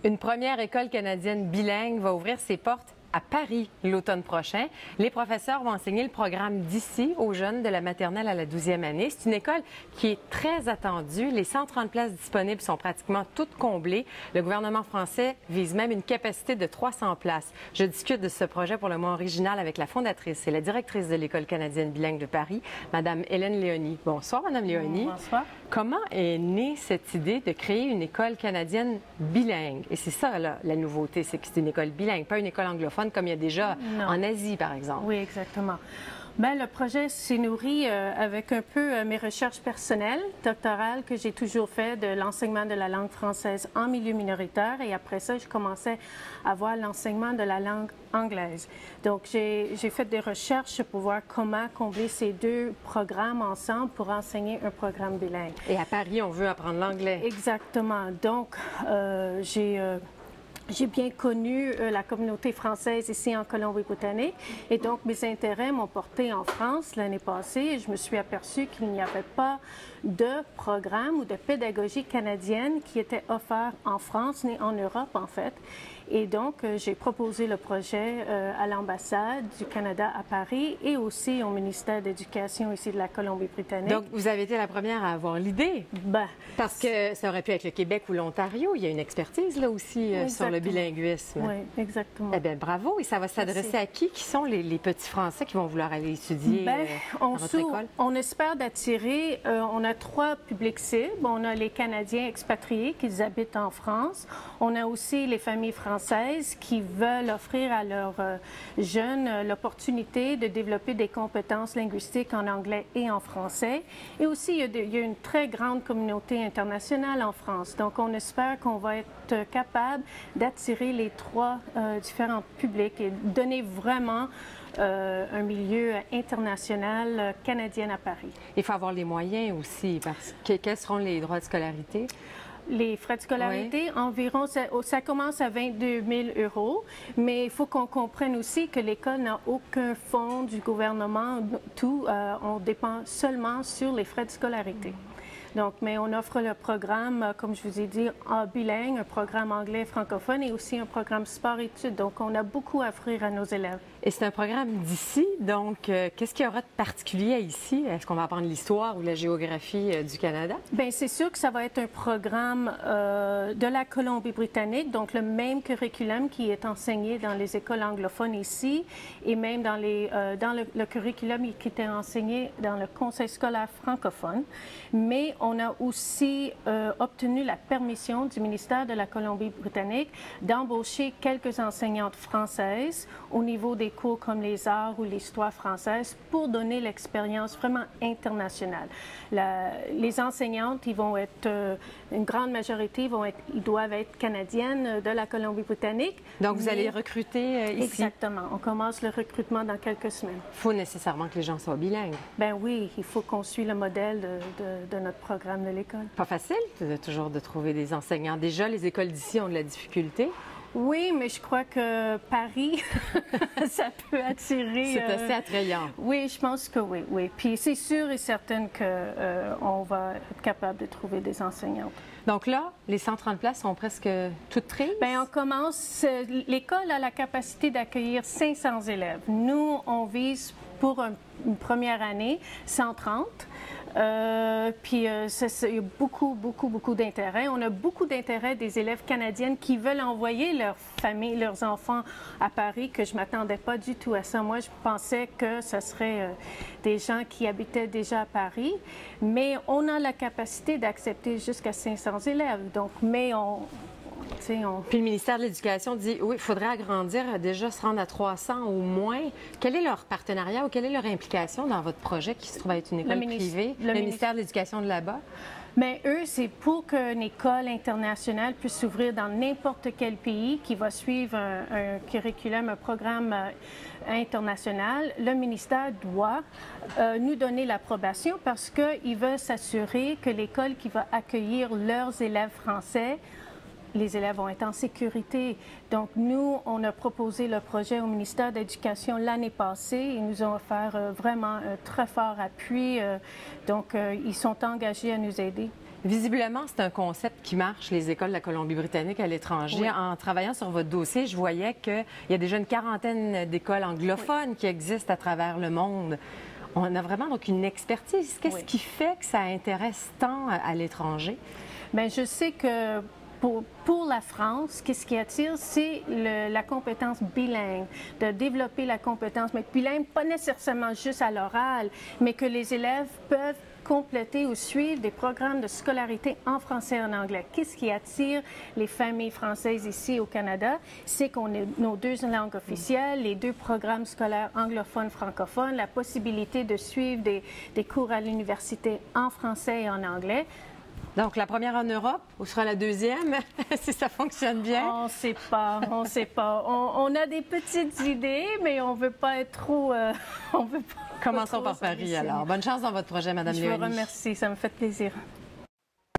Une première école canadienne bilingue va ouvrir ses portes à Paris l'automne prochain. Les professeurs vont enseigner le programme d'ici aux jeunes de la maternelle à la 12e année. C'est une école qui est très attendue. Les 130 places disponibles sont pratiquement toutes comblées. Le gouvernement français vise même une capacité de 300 places. Je discute de ce projet pour le moins original avec la fondatrice et la directrice de l'École canadienne bilingue de Paris, Mme Hélène Léonie. Bonsoir, Mme Léonie. Bonsoir. Comment est née cette idée de créer une école canadienne bilingue? Et c'est ça, là, la nouveauté, c'est que c'est une école bilingue, pas une école anglophone comme il y a déjà en Asie, par exemple. Oui, exactement. Bien, le projet s'est nourri avec un peu mes recherches personnelles, doctorales, que j'ai toujours fait de l'enseignement de la langue française en milieu minoritaire. Et après ça, je commençais à voir l'enseignement de la langue anglaise. Donc, j'ai fait des recherches pour voir comment combler ces deux programmes ensemble pour enseigner un programme bilingue. Et à Paris, on veut apprendre l'anglais. Exactement. Donc, j'ai bien connu la communauté française ici en Colombie-Britannique et donc mes intérêts m'ont porté en France l'année passée et je me suis aperçue qu'il n'y avait pas de programme ou de pédagogie canadienne qui était offert en France ni en Europe en fait. Et donc, j'ai proposé le projet à l'ambassade du Canada à Paris et aussi au ministère de l'Éducation ici de la Colombie-Britannique. Donc, vous avez été la première à avoir l'idée. Ben, parce que ça aurait pu être le Québec ou l'Ontario. Il y a une expertise là aussi sur le bilinguisme. Oui, exactement. Eh bien, bravo. Et ça va s'adresser à qui? Qui sont les petits Français qui vont vouloir aller étudier dans votre école? On espère d'attirer, on a 3 publics cibles. On a les Canadiens expatriés qui habitent en France. On a aussi les familles françaises qui veulent offrir à leurs jeunes l'opportunité de développer des compétences linguistiques en anglais et en français. Et aussi, il y a une très grande communauté internationale en France. Donc, on espère qu'on va être capable d'attirer les 3 différents publics et donner vraiment un milieu international canadien à Paris. Il faut avoir les moyens aussi, parce que quels seront les droits de scolarité? Les frais de scolarité, environ, ça commence à 22 000 €, mais il faut qu'on comprenne aussi que l'école n'a aucun fonds du gouvernement. On dépend seulement sur les frais de scolarité. Donc, mais on offre le programme, comme je vous ai dit, en bilingue, un programme anglais francophone et aussi un programme sport-études. Donc, on a beaucoup à offrir à nos élèves. Et c'est un programme d'ici, donc qu'est-ce qu'il y aura de particulier ici? Est-ce qu'on va apprendre l'histoire ou la géographie du Canada? Bien, c'est sûr que ça va être un programme de la Colombie-Britannique, donc le même curriculum qui est enseigné dans les écoles anglophones ici et même dans le curriculum qui était enseigné dans le conseil scolaire francophone. Mais on a aussi obtenu la permission du ministère de la Colombie-Britannique d'embaucher quelques enseignantes françaises au niveau des cours comme les arts ou l'histoire française pour donner l'expérience vraiment internationale. Les enseignantes, ils vont être, une grande majorité, ils doivent être canadiennes de la Colombie-Britannique. Donc, vous allez recruter ici? Exactement. On commence le recrutement dans quelques semaines. Il faut nécessairement que les gens soient bilingues. Ben oui, il faut qu'on suive le modèle de notre programme de l'école. Pas facile toujours de trouver des enseignants. Déjà, les écoles d'ici ont de la difficulté. Oui, mais je crois que Paris, ça peut attirer... C'est assez attrayant. Oui, je pense que oui, oui. Puis c'est sûr et certain qu'on va être capable de trouver des enseignantes. Donc là, les 130 places sont presque toutes prises? Bien, on commence... L'école a la capacité d'accueillir 500 élèves. Nous, on vise pour une première année 130. Puis il y a beaucoup d'intérêt. On a beaucoup d'intérêt des élèves canadiennes qui veulent envoyer leurs familles, leurs enfants à Paris, que je ne m'attendais pas du tout à ça. Moi, je pensais que ce serait des gens qui habitaient déjà à Paris, mais on a la capacité d'accepter jusqu'à 500 élèves. Donc, mais Puis le ministère de l'Éducation dit, oui, il faudrait agrandir, déjà se rendre à 300 au moins. Quel est leur partenariat ou quelle est leur implication dans votre projet qui se trouve être une école privée? Le ministère de l'Éducation de là-bas? Bien, eux, c'est pour qu'une école internationale puisse s'ouvrir dans n'importe quel pays qui va suivre un curriculum, un programme international. Le ministère doit nous donner l'approbation parce qu'il veut s'assurer que l'école qui va accueillir leurs élèves français, les élèves vont être en sécurité. Donc, nous, on a proposé le projet au ministère de l'Éducation l'année passée. Ils nous ont offert vraiment un très fort appui. Donc, ils sont engagés à nous aider. Visiblement, c'est un concept qui marche, les écoles de la Colombie-Britannique à l'étranger. Oui. En travaillant sur votre dossier, je voyais qu'il y a déjà une quarantaine d'écoles anglophones qui existent à travers le monde. On a vraiment donc une expertise. Qu'est-ce qui fait que ça intéresse tant à l'étranger? Bien, je sais que pour la France, qu'est-ce qui attire, c'est la compétence bilingue, de développer la compétence, mais bilingue, pas nécessairement juste à l'oral, mais que les élèves peuvent compléter ou suivre des programmes de scolarité en français et en anglais. Qu'est-ce qui attire les familles françaises ici au Canada? C'est qu'on ait nos deux langues officielles, les deux programmes scolaires anglophones, francophones, la possibilité de suivre des cours à l'université en français et en anglais. Donc, la première en Europe, où sera la deuxième, si ça fonctionne bien? On ne sait pas, on ne sait pas. On a des petites idées, mais on ne veut pas être trop... on veut pas. Commençons par Paris, alors. Bonne chance dans votre projet, Mme Léonie. Je vous remercie, ça me fait plaisir.